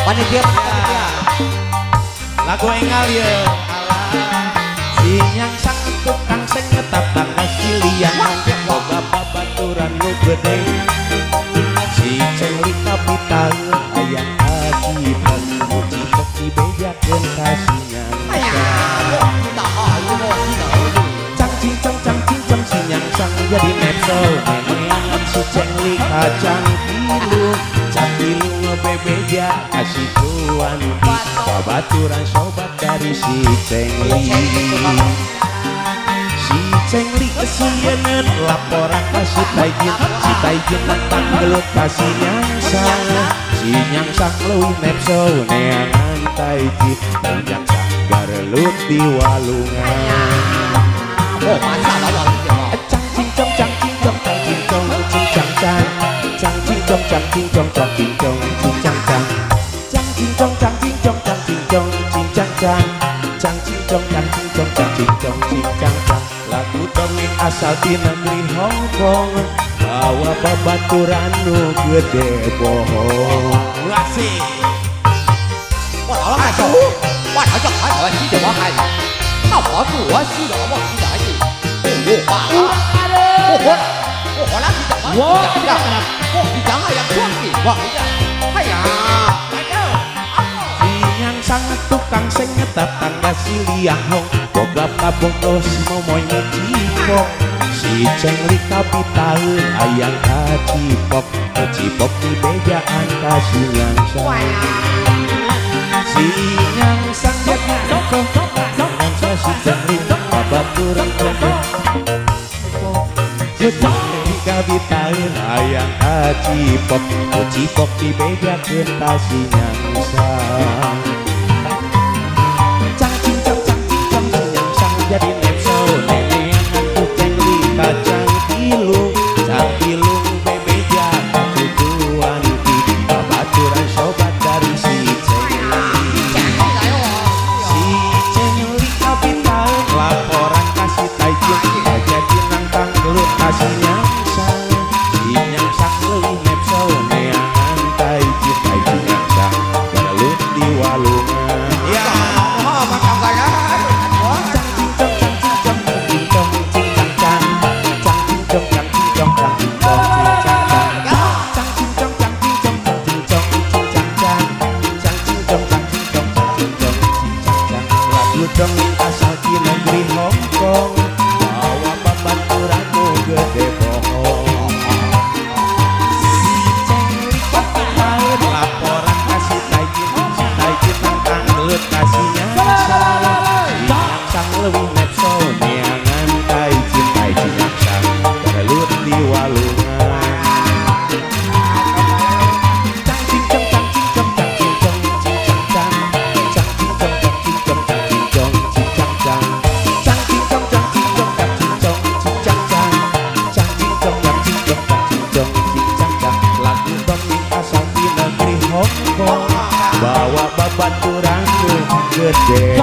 Panitia. Lagu engal ya si yang sang tukang sing ngetapang kasilian boga babaturan nu gede si cengli kapital ayang haji muji beki bejakeun kasinya cang cincong si yang sang jadi nepso nenean si cengli kacang kilu cakilu ngebebeja kasih tuan babaturan sobat dari si cengli kesieun laporan kasih taijin tentang gelut kasih nyangsang si nyangsang leuwih nepso neangan taijin nyangsang garelut di walungan Oh masa lah cang cincong cang cincong cang cincong cincang cang cang cincong cang cincong cang cincong cincang cang cang cincong cang cincong cang cincong cincang cang cang cincong cang cincong cang cincong cincang cang lagu dongeng asal di negeri Hongkong bawa babaturan nu gede bohong ngasih wah masuk wah ajak aja si dewa hai apa tuh wah si dewa si dewa我来比较，我比较还要装逼，我哎呀，yang sangat tukang sing ngetapang kasilian hong boga kabongkos momoy ngecipok si cengli kapital ayang kacipok kecipok di bejaan kasih nyangsang si nyangsang jadi nyangsang si cengli babaturan cengli kapital ayang kacipok kecipok di bejakeun kasih nyangsang jadi nepso nenean aku cengli kacang kilung cang kilung bebeja tujuan di babaturan sobat dari si cengli kapital laporan kasih taijin jadi nangkang gelut kasih nyangsang si nyangsang leuwih nepso neangan taijin nyangsang gelut di walungan ya macam saya dongeng asal di negeri Hongkong bawa babaturan nu gede bohong si cengli kapital laporan kasih taijin tentang gelut kasih nyangsang si nyangsang leuwih nepso neangan taijin nyangsang gelut di walungan bawa babaturan nu gede.